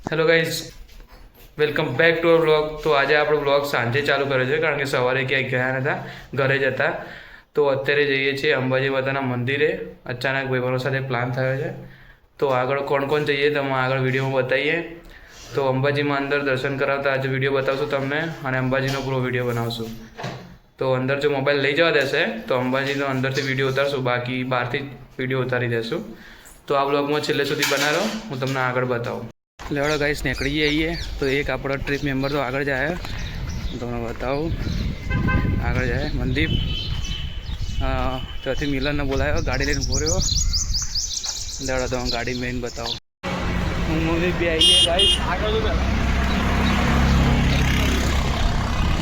Hello guys, welcome back to our vlog. તો આજે આપણો વ્લોગ સાંજે ચાલુ કર્યો છે કારણ કે સવારે ક્યાંય ગયા નહોતા, ઘરે જ હતા. તો અત્યારે જઈએ છીએ અંબાજી માતાના મંદિરે. અચાનક ભાઈબંધો સાથે પ્લાન થયો છે. તો આગળ કોણ કોણ જઈએ તમે આગળ વિડીયોમાં બતાવીએ. તો અંબાજીમાં અંદર દર્શન કરાવતા આજે વિડીયો બતાવશું તમને અને અંબાજીનો પૂરો વિડીયો બનાવશું. તો અંદર જો મોબાઈલ લઈ જવા દેશે તો અંબાજીનો અંદરથી વિડીયો ઉતારશું, બાકી બહારથી વિડીયો ઉતારી દઈશું. તો આ વ્લોગમાં છેલ્લે સુધી બનાવો, હું તમને આગળ બતાવું. લેવડો ગાઈસ નીકળી આવીએ. તો એક આપણો ટ્રીપ મેમ્બર તો આગળ જાય, હું તમને બતાવું. આગળ જાય મનદીપ. ત્યાંથી મિલનને બોલાવ્યો, ગાડી લઈને ઉભો રહ્યો. લેવડો તો ગાડી મેઇન બતાવો. હું મમ્મી બે આવીએ ગાઈસ.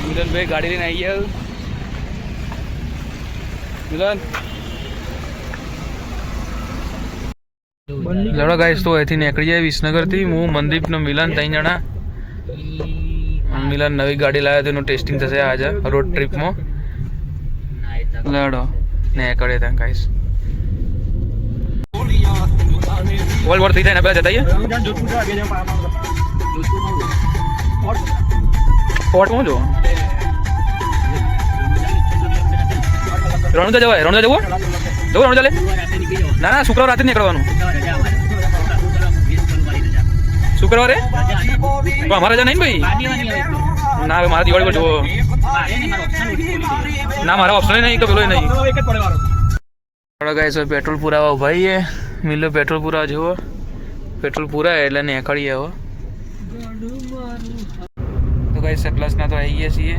મિલનભાઈ ગાડી લઈને આવી ગયા. મિલન લડો ગાઈસ. તો અહીંથી નીકળી જાય વિસનગરથી. હું મનદીપ ને મિલન 3 જણા. મિલન નવી ગાડી લાવ્યો, તેનું ટેસ્ટિંગ થશે આજે રોડ ટ્રીપમાં. લડો નીકળે ત્યાં ગાઈસ. વોલ વોર થઈ જાય ને પેલા જતાઈએ ફોર્ટમાં જો રણુજા જવાય. રણુજા જવું રણુજા લે. ના ના, શુક્રવાર રાતે નીકળવાનું. શુક્રવારે પણ અમારે રજા નહીં ભાઈ. ના હવે મારા દિવાળી પર જુઓ. ના મારા ઓપ્શન નહીં તો પેલો નહીં. ગાઈસ પેટ્રોલ પુરાવા ભાઈ મિલો પેટ્રોલ પુરાવા જુઓ. પેટ્રોલ પુરાય એટલે નીકળીએ હવે. તો ગાઈસ પ્લસના તો આવી ગયા છીએ.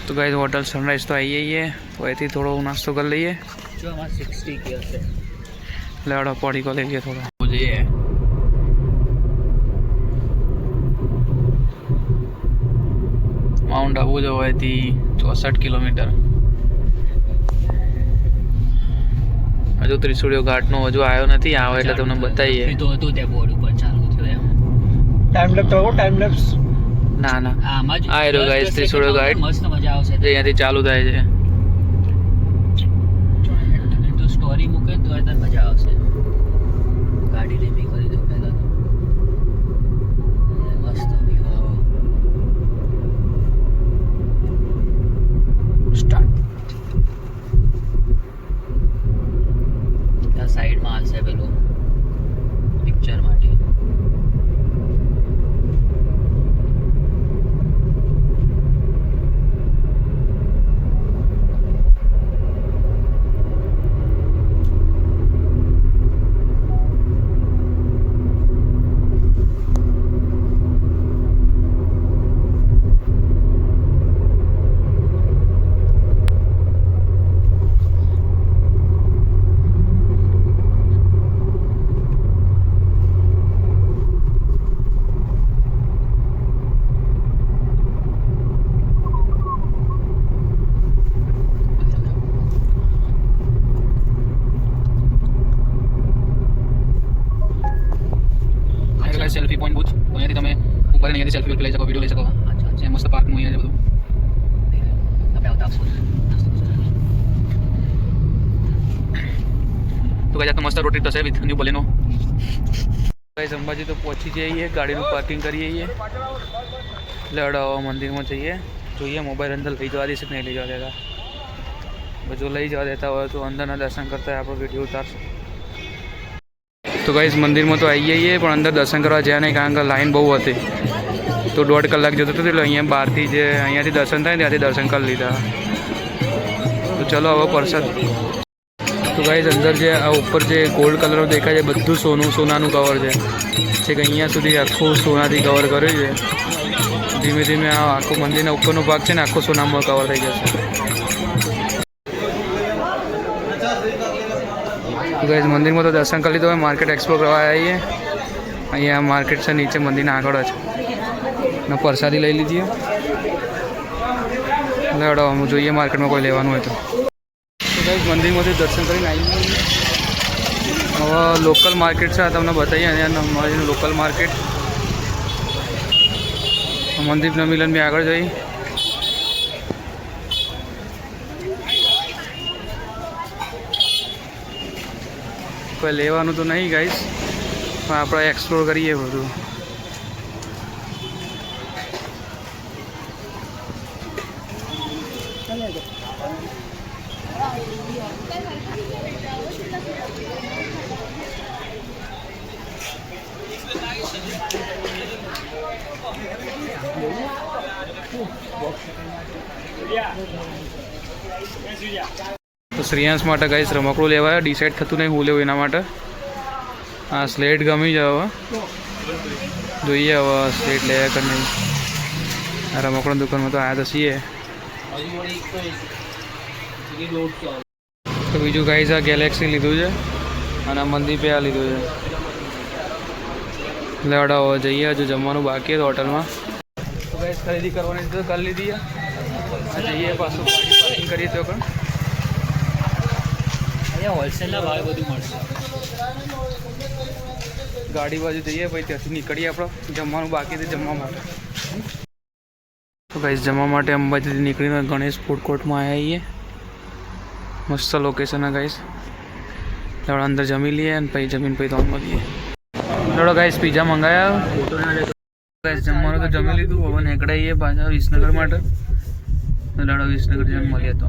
તો ગાઈસ હોટલ સનરાઈઝ તો આવી જઈએ. તો અહીંથી થોડો નાસ્તો કરી લઈએ. જો અમારે 60 કે હશે. લેવડો પડી કો લઈએ થોડો જઈએ. માઉન્ટ આબુ જવાયથી 64 કિલોમીટર. હજુ ત્રિશુળિયો ઘાટનો હજુ આવ્યો નથી. આવે એટલે તમને બતાવીએ. તો હતું ત્યાં બોર્ડ ઉપર ચાલુ થયો એમ. ટાઈમ લેપ્સ તો ટાઈમ લેપ્સ ના ના, આમાં જ આ રહ્યો ગાઈસ ત્રિશુળિયો ઘાટ. મસ્ત મજા આવશે. અહીંયાથી ચાલુ થાય છે. તો સ્ટોરી મૂકે તો એ મજા આવશે. ગાડી રેપી કરી દો પહેલા તો. મસ્ત વ્યૂ આવે. સ્ટાર્ટ. ત્યાં સાઈડમાં આવશે પેલું પિક્ચર માટે. Selfie point booth. તો અહીંયાથી તમે ઉપર અહીંયાથી સેલ્ફી લઈ શકો, વિડીયો લઈ શકો. અચ્છા મસ્ત પાર્કનું અહીંયા છે બધું. આપણે આવતા આપશું. તો ગાઈસ આ મસ્ત રોડ ટ્રીપ થશે with new Baleno. Guys Ambaji તો પહોંચી જઈએ, ગાડીનું પાર્કિંગ કરીએ. લડાવા મંદિરમાં જઈએ, જોઈએ મોબાઈલ અંદર લઈ જવા દેશે કે નહીં લઈ જવા દેતા. જો લઈ જવા દેતા હોય તો અંદરના દર્શન કરતા આપણો વિડીયો ઉતારશું. તો ગાઈસ મંદિરમાં તો આવી જઈએ પણ અંદર દર્શન કરવા જ્યાં નહીં કારણ કે લાઈન બહુ હતી તો 1.5 કલાક જતો હતો એટલે અહીંયા બહારથી જે અહીંયાથી દર્શન થાય ત્યાંથી દર્શન કરી લીધા. તો ચલો હવે પ્રસાદ. તો ગાઈસ અંદર જે આ ઉપર જે ગોલ્ડ કલરનું દેખાય છે બધું સોનાનું કવર છે કે અહીંયા સુધી આખું સોનાથી કવર કર્યું છે. ધીમે ધીમે આ આખું મંદિરના ઉપરનો ભાગ છે ને આખો સોનામાં કવર થઈ જશે. તો ગાઈસ મંદિરમાં તો દર્શન કરી લીધું. હવે માર્કેટ એક્સપ્લોર કરવા આવીએ. અહીંયા માર્કેટ છે નીચે મંદિરના આગળ જ ને પ્રસાદી લઈ લીધી. લેવડો હું જોઈએ માર્કેટમાં કોઈ લેવાનું હોય તો ગાઈસ મંદિરમાંથી દર્શન કરીને આવી. હવે લોકલ માર્કેટ છે તમને બતાવીએ. અહીંયા લોકલ માર્કેટ મંદિરના મિલન બી આગળ જઈ. કોઈ લેવાનું તો નહીં ગાઈસ પણ આપણે એક્સપ્લોર કરીએ બધું. તો શ્રેયાંશ માટે ગાઈસ રમકડું લેવાય ડિસાઈડ થતું નહીં હું લેવું એના માટે. હા સ્લેટ ગમી જાય હવે જોઈએ હવે સ્લેટ લે કે નહીં. આ રમકડાની દુકાનમાં તો આવ્યા તો છીએ. તો બીજું ગાઈસ આ ગેલેક્સી લીધું છે અને આ મંદિર પે આ લીધું છે. લેવડાવો જઈએ હજુ જમવાનું બાકી હતું હોટલમાં. તો ગાઈસ ખરીદી કરવાની તો કરી લીધી. જઈએ પાછું ગાડી પાર્કિંગ કરીએ તો પણ અહીંયા હોલસેલના ભાવે બધું મળશે. ગાડી બાજુ જઈએ પછી ત્યાંથી નીકળીએ આપણે જમવાનું બાકી છે જમવા માટે. તો ગાઈસ જમવા માટે અંબાજીથી નીકળીને ગણેશ ફૂડ કોર્ટમાં આવ્યા છીએ. મસ્ત લોકેશન છે ગાઈસ. આપણે અંદર જમી લઈએ અને પછી જમીન પછી તો મળીએ. થોડો ગાઈસ પિઝા મંગાવ્યા. ગાઈસ જમવાનું તો જમી લીધું. હવે નીકળાઈએ પાછા વિસનગર માટે. લડો વિસનગર જેમ મળીએ તો